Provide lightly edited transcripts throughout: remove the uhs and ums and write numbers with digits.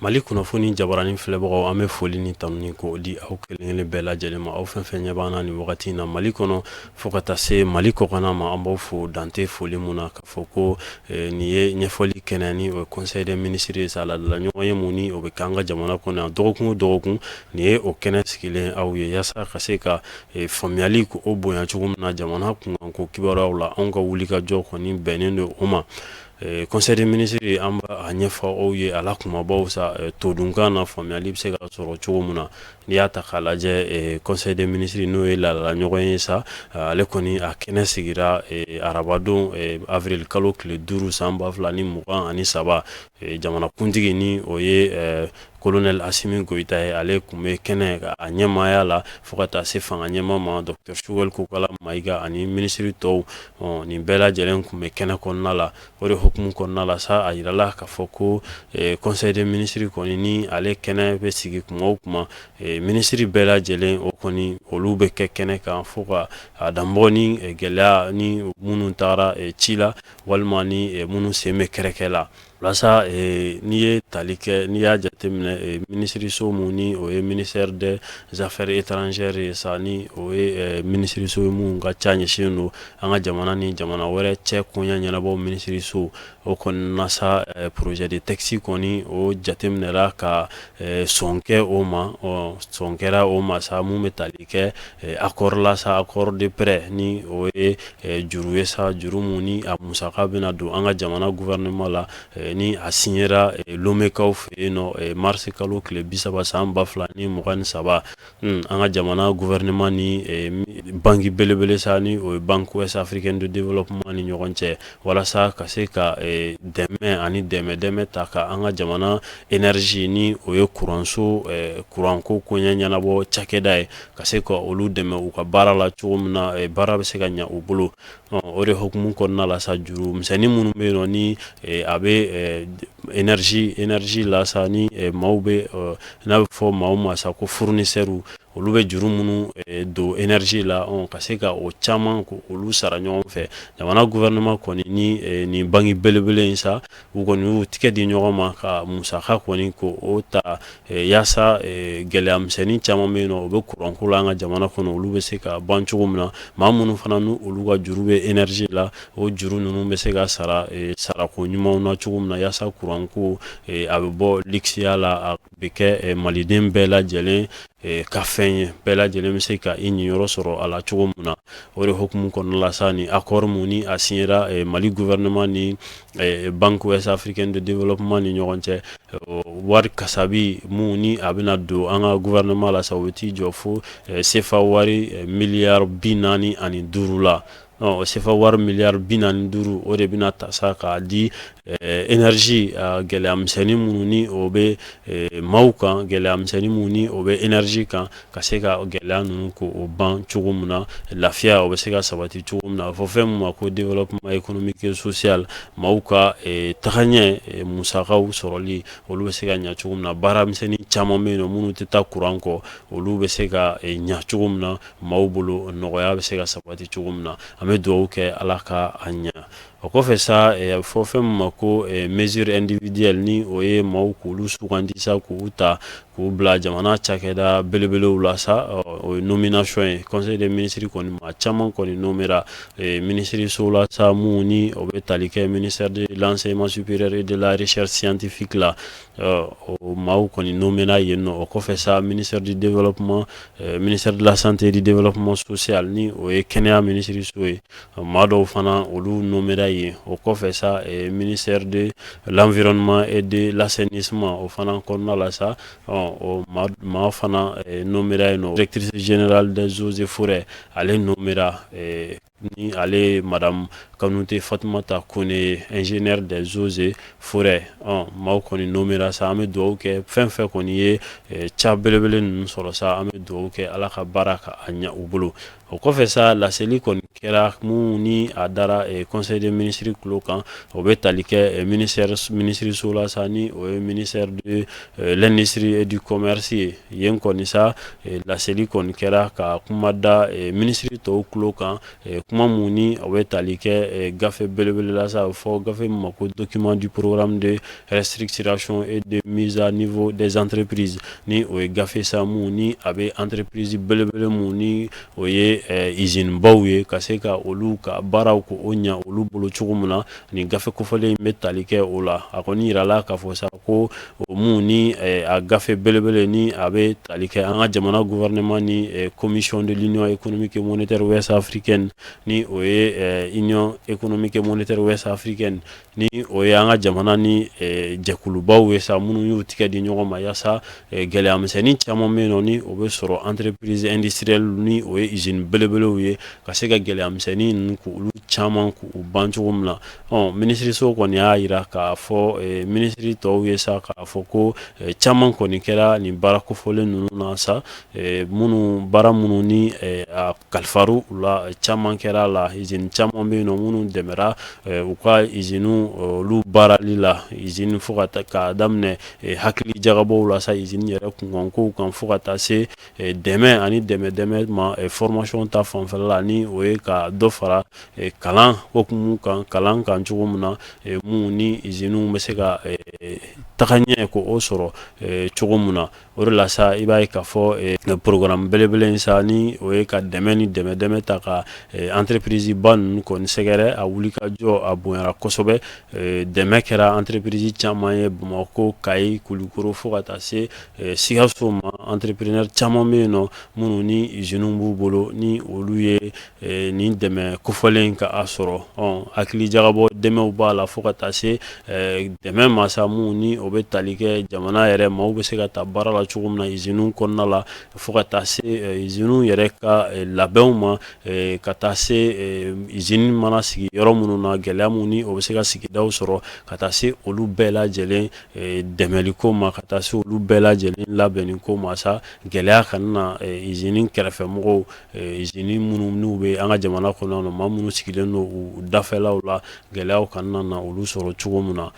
Mali kunnafoni jabaranin filɛbagaw an bɛ foli ni tanuni ko di aw kelen bɛɛ lajɛlen ma aw fɛn fɛn ɲɛ b'an na ni wagati in na Mali kɔnɔ fo ka taa se Mali kɔkan ma an b'aw fo dante foli mun na ka fɔ ko nin ye ɲɛfɔli kɛnɛ ni o conseil des ministres ye sa ladala ɲɔgɔn ye mun ni o bɛ k'an ka jamana kɔnɔ yan dɔgɔkun o dɔgɔkun nin ye o kɛnɛ sigilen aw ye yaasa ka se ka faamuyali ko o bonya cogo min na jamana kunkan ko kibaruyaw la anw ka wulikajɔ kɔni bɛnnen don o ma. Conseil des ministres an b'a ɲɛfɔ aw ye a la kumabaw sa todunkan na faamuyali bɛ se ka sɔrɔ cogo min na n'i y'a ta k'a lajɛ conseil des ministres n'o ye ladala ɲɔgɔn ye sa ale kɔni a kɛnɛ sigira arabadon avril kalo tile 5 san 2023 jamanakuntigi ni o ye colonel Assimi Goïta ye ale tun bɛ kɛnɛ a ɲɛmaaya la fo ka taa se fanga ɲɛma ma Dr Choguel Kokala Mayiga ani ministre tɔw nin bɛɛ lajɛlen tun bɛ kɛnɛ kɔnɔna la o de hukumu kɔnɔna la sa a yirala k'a fɔ ko conseil des ministres kɔni ni ale kɛnɛ bɛ sigi kuma o kuma ministre bɛɛ lajɛlen o kɔni olu bɛ kɛ kɛnɛ kan fo ka a danbɔ ni gɛlɛya ni minnu taara ci la walima ni minnu sen bɛ kɛrɛkɛ la walasa n'i ye tali kɛ n'i y'a jateminɛ minisiriso mun ni o ye ministère des affaires étrangères ye sa ni o ye minisiriso ye mun ka ca ɲɛsin don an ka jamana ni jamana wɛrɛ cɛ koɲɛ ɲɛnabɔ minisiriso o kɔni na sa projet de texte kɔni o jateminɛra ka sɔn kɛ o ma sɔn kɛra o ma sa mun bɛ tali kɛ accord la sa accord de prêt ni o ye juru ye sa juru mun ni a musaka bɛna don an ka jamana gouvernement la ni a signera Lomekaw fɛ yen nɔ mars kalo tile 30 san 2023 an ka jamana gouvernement ni banque belebele sa ni o ye banque ouest africaine de développement ni ɲɔgɔn cɛ walasa ka se ka dɛmɛ ani dɛmɛ ta ka an ka jamana énergie ni o ye kuranso kuranko koɲɛ ɲɛnabɔ cakɛda ye ka se ka olu dɛmɛ u ka baara la cogo min na baara bɛ se ka ɲɛ u bolo o de hukumu kɔnɔna la sa juru misɛnnin minnu bɛ yen nɔ ni a bɛ énergie la sa ni maaw bɛ n'a bɛ fɔ maaw ma sa ko fournisseur olu bɛ juru minnu don énergie la ka se ka o caman ko olu sara ɲɔgɔn fɛ jamana gouvernement kɔni ni nin banque belebele in sa u kɔni y'u tigɛ di ɲɔgɔn ma ka musaka kɔni ko o ta yaasa gɛlɛya misɛnnin caman bɛ yen nɔ o bɛ kuranko la an ka jamana kɔnɔ olu bɛ se ka ban cogo min na maa minnu fana n'u olu ka juru bɛ énergie la o juru ninnu bɛ se ka sara sarako ɲumanw na cogo min na yaasa kuranko a bɛ bɔ lixiya la a bɛ kɛ maliden bɛɛ lajɛlen ka fɛn ye bɛɛ lajɛlen bɛ se ka i ɲiyɔrɔ sɔrɔ a la cogo min na o de hukumu kɔnɔna la sa ni accord mun ni a signera Mali gouvernement ni banque ouest africaine de développement ni ɲɔgɔn cɛ wari kasabi mun ni a bɛna don an ka gouvernement la sa o bɛ t'i jɔ fo CFA wari miliyari 45 la CFA wari miliyari 45 o de bɛna ta sa k'a di énergie gɛlɛya misɛnnin minnu ni o bɛ maaw kan gɛlɛya misɛnnin minnu ni o bɛ énergie kan ka se ka gɛlɛya ninnu ko o ban cogo min na lafiya o bɛ se ka sabati cogo min na a fɔ fɛn min ma ko développement économique et social maaw ka tagaɲɛ musakaw sɔrɔli olu bɛ se ka ɲɛ cogo min na baara misɛnnin caman bɛ yen nɔ minnu tɛ taa courant kɔ olu bɛ se ka ɲɛ cogo min na maaw bolo nɔgɔya bɛ se ka sabati cogo min na an bɛ dugawu kɛ Ala ka a ɲɛ o kɔfɛ sa a bɛ fɔ fɛn min ma ko mesure individuelle ni o ye maaw k'olu sugandi sa k'u ta k'u bila jamana cakɛda belebelew la sa o ye nomination ye conseil des ministres kɔni maa caman kɔni nomera minisiriso la sa mun ni o bɛ tali kɛ ministère de l'enseignement supérieur et de la recherche scientifique la o maaw kɔni nomena yen nɔ o kɔfɛ sa ministère du développement ministère de la santé et du développement social ni o ye kɛnɛya minisiriso ye maa dɔw fana olu nomera yen o kɔfɛ sa ministère de l'environnement et de l'assainissement o fana kɔnɔna la sa o maa fana nomera yen nɔ directrice générale des eaux et forêts ale nomera ni ale madame Kanute Fatumata Kone ingénieur des eaux et forêts maaw kɔni nomera sa an bɛ dugawu kɛ fɛn fɛn kɔni ye ca belebele ninnu sɔrɔ sa an bɛ dugawu kɛ Ala ka baara ka a ɲɛ u bolo o kɔfɛ sa laseli kɔni kɛra mun ni a dara conseil des ministres kulo kan o bɛ tali kɛ ministre la sa ni o ye ministère de l'industrie et du commerce ye yen kɔni sa laseli kɔni kɛra ka kuma da ministre tɔw kulo kan kuma mun ni o bɛ tali kɛ gafe belebele la sa fɔ gafe min ma ko document du programme de restructuration et de mise à niveau des entreprises ni o ye gafe sa mun ni a bɛ entreprise belebele mun ni o ye usine baw ye ka se ka olu ka baaraw ko o ɲa olu bolo cogo min na ni gafe kofɔlen bɛ tali kɛ o la a kɔni yirala k'a fɔ sa ko o mun ni a gafe belebele ni a bɛ tali kɛ an ka jamana gouvernement ni commission de l'union économique et monétaire ouest africaine ni o ye union économique et monétaire ouest africaine ni o ye an ka jamana ni jɛkulubaw ye sa minnu y'u tigɛ di ɲɔgɔn ma yaasa gɛlɛyamisɛnnin caman bɛ yen nɔ ni o bɛ sɔrɔ entreprise industrielle ni o ye usine belebelew ye ka se ka gɛlɛyamisɛnnin ninnu k'olu caman k'u ban cogo min na minisiriso kɔni y'a yira k'a fɔ minisiri tɔw ye sa k'a fɔ ko caman kɔni kɛra nin baara kofɔlen ninnu na sa baara minnu ni a kalifaru u la caman kɛra la usine caman bɛ yen nɔ minnu dɛmɛra u ka usine olu baarali la usine fo ka daminɛ hakili jagabɔw la sa usine yɛrɛ kunkankow kan fo ka taa se dɛmɛ ani dɛmɛ ma formation ta fanfɛla la ni o ye ka dɔ fara kalan hokumu kan kalan kan cogo min na mun ni usines bɛ se ka taga ɲɛ ko o sɔrɔ cogo min na o de la sa i b'a ye k'a fɔ programme belebele in sa ni o ye ka dɛmɛ ni dɛmɛ ta ka entreprise ba ninnu kɔni sɛgɛrɛ a wuli ka jɔ a bonyara kosɛbɛ dɛmɛ kɛra entreprise caman ye Bamakɔ Kayi Kulukoro fo ka taa se Sikaso ma entrepreneur caman bɛ yen nɔ minnu ni usines b'u bolo ni olu ye nin dɛmɛ kofɔlen ka a sɔrɔ hakili jagabɔ dɛmɛw b'a la fo ka taa se dɛmɛ masa mun ni o bɛ tali kɛ jamana yɛrɛ maaw bɛ se ka taa baara la cogo min na usines kɔnɔna la fo ka taa se usines yɛrɛ ka labɛnw ma ka taa se usines mana sigi yɔrɔ minnu na gɛlɛya mun ni o bɛ se ka sigidaw sɔrɔ ka taa se olu bɛɛ lajɛlen dɛmɛliko ma ka taa se olu bɛɛ lajɛlen labɛnniko ma sa gɛlɛya kana na usines kɛrɛfɛmɔgɔw usines minnu n'u bɛ an ka jamana kɔnɔ na maa minnu sigilen don u dafɛlaw la gɛlɛyaw kana na olu sɔrɔ cogo min na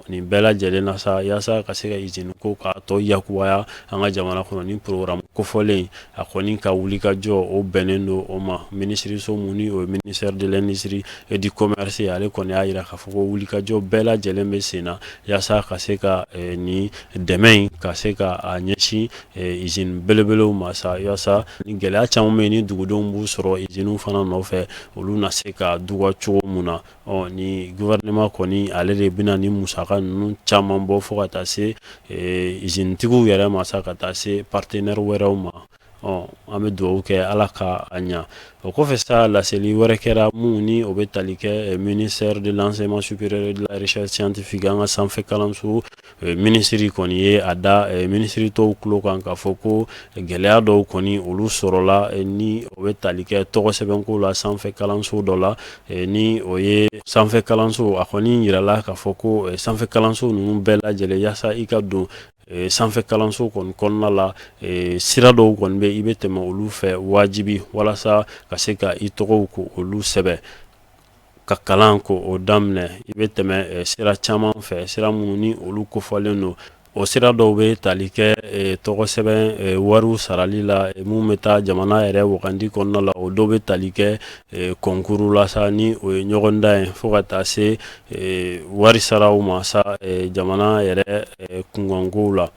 nin bɛɛ lajɛlen na sa yaasa ka se ka usine ko k'a tɔ yakubaya an ka jamana kɔnɔ ni programme kofɔlen a kɔni ka wuli ka jɔ o bɛnnen don o ma minisiriso mun ni o ye ministère de l'industrie et du commerce ale kɔni y'a yira k'a fɔ ko wuli ka jɔ bɛɛ lajɛlen bɛ sen na yaasa ka se ka ni dɛmɛ in ka se ka a ɲɛsin usine belebelew ma sa yaasa ni gɛlɛya caman bɛ yen ni dugudenw b'u sɔrɔ usines fana nɔfɛ olu na se ka dɔgɔ cogo min na ni gouvernement kɔni ale de bɛna ni musaka ninnu caman bɔ fo ka taa se usine tigiw yɛrɛ ma sa ka taa se partenaire wɛrɛw ma an bɛ dugawu kɛ ala ka a ɲa o kɔfɛ sa laseli wɛrɛ kɛra mun ni o bɛ tali kɛ ministère de l'enseignement supérieur et de la recherche scientifique an ka sanfɛ kalanso minisiri kɔni ye a da minisiri tɔw tulo kan k'a fɔ ko gɛlɛya dɔw kɔni olu sɔrɔla ni o bɛ tali kɛ tɔgɔ sɛbɛnko la sanfɛ kalanso dɔ la ni o ye sanfɛ kalanso a kɔni yirala k'a fɔ ko sanfɛ kalanso ninnu bɛɛ lajɛlen yaasa i ka don sanfɛ kalanso kɔni kɔnɔna la sira dɔw kɔni bɛ i bɛ tɛmɛ olu fɛ wajibi walasa ka se ka i tɔgɔw ko olu sɛbɛn ka kalan ko o daminɛ i bɛ tɛmɛ sira caman fɛ sira minnu ni olu kofɔlen don o sira dɔw bɛ tali kɛ tɔgɔ sɛbɛn wariw sarali la mun bɛ taa jamana yɛrɛ wagandi kɔnɔna la o dɔw bɛ tali kɛ kɔnkuru la sa ni o ye ɲɔgɔn dan ye fo ka taa se wari saraw ma sa jamana yɛrɛ kunkankow la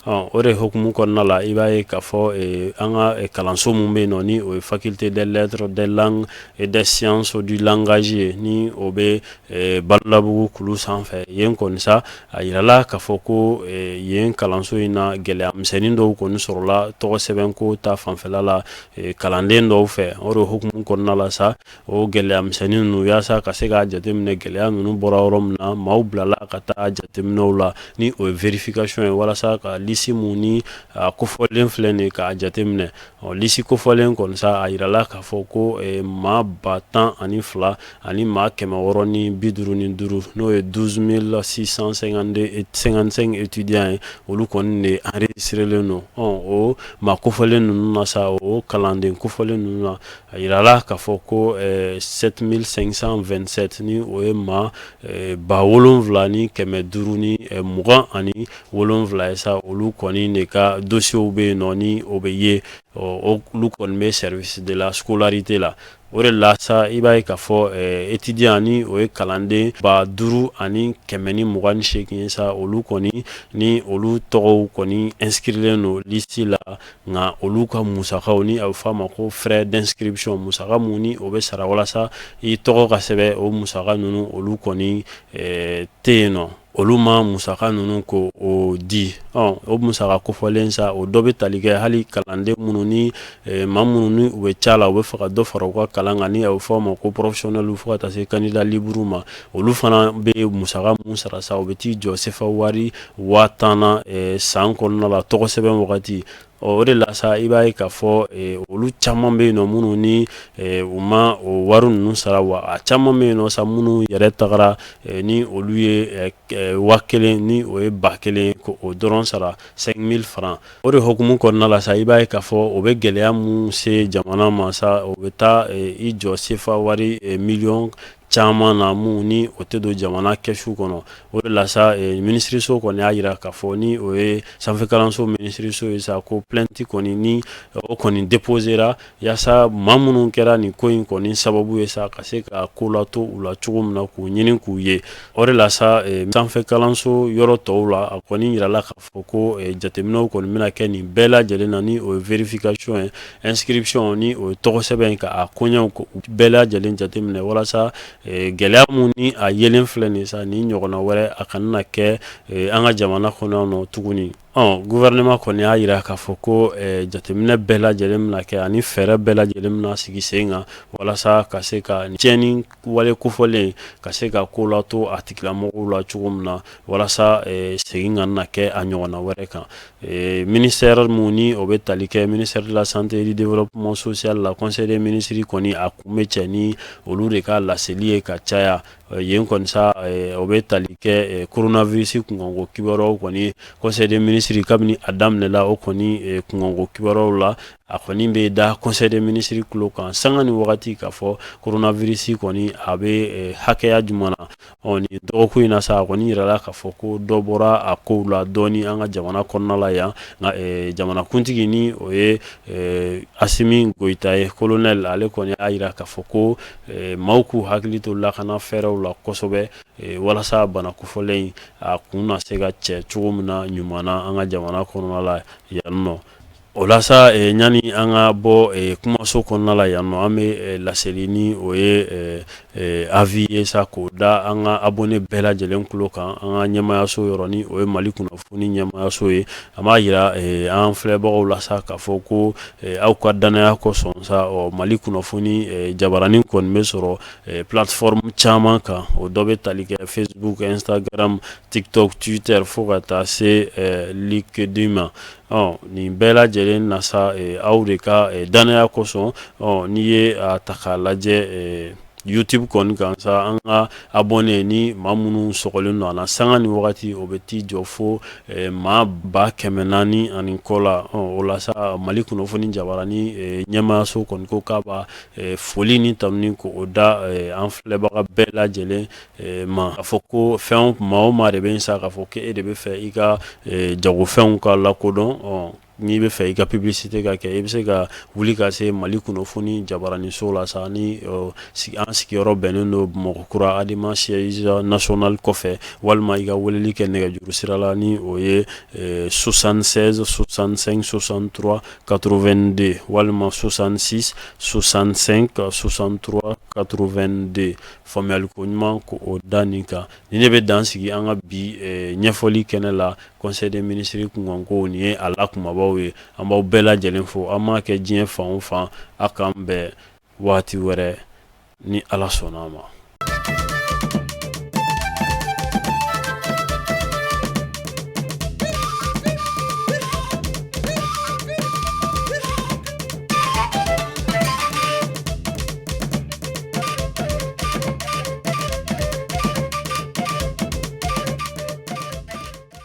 o de hukumu kɔnɔna la i b'a ye k'a fɔ an ka kalanso mun bɛ yen nɔ ni o ye faculté des lettres des langues et des sciences du langage ye ni o bɛ Badulabugu kulu sanfɛ yen kɔni sa a yirala k'a fɔ ko yen kalanso in na gɛlɛya misɛnnin dɔw kɔni sɔrɔla tɔgɔ sɛbɛnko ta fanfɛla la kalanden dɔw fɛ o de hukumu kɔnɔna la sa o gɛlɛya misɛnnin ninnu yaasa ka se k'a jateminɛ gɛlɛya ninnu bɔra yɔrɔ min na maaw bilala ka taa jateminɛw la ni o ye vérification ye walasa ka lisi mun ni kofɔlen filɛ nin k'a jateminɛ lisi kofɔlen kɔni sa a yirala k'a fɔ ko maa 102 ani maa 655 n'o ye 12655 étudiants ye olu kɔni de enregistrelen don o maa kofɔlen ninnu na sa o kalanden kofɔlen ninnu na a yirala k'a fɔ ko 7527 ni o ye maa 7,000 ni 520 ni 27 ye sa olu kɔni de ka dossiers bɛ yen nɔ ni o bɛ ye olu kɔni bɛ service de la scolarité la o de la sa i b'a ye k'a fɔ étudiant ni o ye kalanden 5,000 ani 128 ye sa olu kɔni ni olu tɔgɔw kɔni inscriren don liste la nka olu ka musakaw ni a bɛ fɔ a ma ko frais d'inscription musaka mun ni o bɛ sara walasa i tɔgɔ ka sɛbɛn o musaka ninnu olu kɔni tɛ yen nɔ olu ma musaka ninnu ko o di o musaka kofɔlen sa o dɔ bɛ tali kɛ hali kalanden minnu ni maa minnu ni u bɛ ca la u bɛ fɛ ka dɔ fara u ka kalan kan ni a bɛ fɔ a ma ko professionnel fo ka taa se candidat libre ma olu fana bɛ musaka mun sara sa u bɛ t'i jɔ sefa wari 50,000 na san kɔnɔna la tɔgɔ sɛbɛn wagati o de la sa i b'a ye k'a fɔ olu caman bɛ yen nɔ minnu ni u ma o wari ninnu sara wa a caman bɛ yen nɔ sa minnu yɛrɛ tagara ni olu ye 1,000 ni o ye 1,000 ko o dɔrɔn sara 5,000 francs o de hukumu kɔnɔna la sa i b'a ye k'a fɔ o bɛ gɛlɛya mun se jamana ma sa o bɛ taa i jɔ sefa wari miliyɔn caman na mun ni o tɛ don jamana kɛsu kɔnɔ o de la sa minisiriso kɔni y'a jira k'a fɔ ni o ye sanfɛkalanso minisiriso ye sa ko plainte kɔni ni o kɔni déposera yaasa maa minnu kɛra nin ko in kɔni sababu ye sa ka se ka ko lato u la cogo min na k'u ɲini k'u ye o de la sa sanfɛkalanso yɔrɔ tɔw la a kɔni yirala k'a fɔ ko jateminɛw kɔni bɛna kɛ nin bɛɛ lajɛlen na ni o ye vérification ye inscription ni o ye tɔgɔ sɛbɛn ka a koɲɛw bɛɛ lajɛlen jateminɛ walasa gɛlɛya mun ni a yelen filɛ nin sa ni ɲɔgɔnna wɛrɛ a kana kɛ an ka jamana kɔnɔ nɔ tuguni gouvernement kɔni y'a jira k'a fɔ ko jateminɛ bɛɛ lajɛlen bɛna kɛ ani fɛɛrɛ bɛɛ lajɛlen bɛna sigi sen kan walasa ka se ka tiɲɛni wale kofɔlen ka se ka ko lato a tigilamɔgɔw la cogo min na walasa segin ka na kɛ a ɲɔgɔnna wɛrɛ kan ministère mun ni o bɛ tali kɛ ministère de la santé et du développement social la conseil des ministres kɔni a kun bɛ cɛ ni olu de ka laseli ye ka caya yen kɔni sa o bɛ tali kɛ coronavirus kunkanko kibaruyaw kɔni conseil des ministres kabini a daminɛla o kɔni kunkanko kibaruyaw la a kɔni bɛ da conseil des ministres tulo kan sanga ni wagati k'a fɔ coronavirus kɔni a bɛ hakɛya jumɛn na nin dɔgɔkun in na sa a kɔni yirala k'a fɔ ko dɔ bɔra a kow la dɔɔni an ka jamana kɔnɔna la yan nka jamanakuntigi ni o ye Asimi Goyita ye colonel ale kɔni y'a jira k'a fɔ ko maaw k'u hakili to lakana fɛɛrɛw la kosɛbɛ walasa bana kofɔlen a kun na se ka cɛ cogo min na ɲuman na an ka jamana kɔnɔna la yan nɔ o la sa ɲani an ka bɔ kumaso kɔnɔna la yan nɔ an bɛ laseli ni o ye avis ye sa k'o da an ka abonné bɛɛ lajɛlen tulo kan an ka ɲɛmayaso yɔrɔ ni o ye Mali kunnafoni ɲɛmayaso ye an b'a jira an filɛbagaw la sa k'a fɔ ko aw ka danaya kosɔn sa Mali kunnafoni jabaranin kɔni bɛ sɔrɔ plateforme caman kan o dɔ bɛ tali kɛ Facebook Instagram TikTok Twitter fo ka taa se LinkedIn ma nin bɛɛ lajɛlen na sa aw de ka danaya kosɔn n'i ye a ta k'a lajɛ YouTube kɔni kan sa an ka abonné ni maa minnu sɔgɔlen don a la sanga ni wagati o bɛ t'i jɔ fo maa 400 ani kɔ la o la sa Mali kunnafoni jabarani ɲɛmayaso kɔni ko k'a b'a foli ni tanuni ko o da an filɛbaga bɛɛ lajɛlen ma k'a fɔ ko fɛn maa o maa de bɛ yen sa k'a fɔ ko e de bɛ fɛ i ka jagofɛnw ka lakodɔn n'i bɛ fɛ i ka publicité ka kɛ i bɛ se ka wuli ka se Mali kunnafoni jabaraniso la sa ni an sigiyɔrɔ bɛnnen don Bamakɔkura ADEMA siège national kɔfɛ walima i ka weleli kɛ nɛgɛjuru sira la ni o ye 76 65 63 82 walima 66 65 63 82 faamuyaliko ɲuman ko o da nin kan ni ne bɛ dan sigi an ka bi ɲɛfɔli kɛnɛ la conseil des ministres kunkanko nin ye a la kumabaw ye an b'aw bɛɛ lajɛlen fo an m'a kɛ diɲɛ fan o fan a k'an bɛn waati wɛrɛ ni Ala sɔnna a ma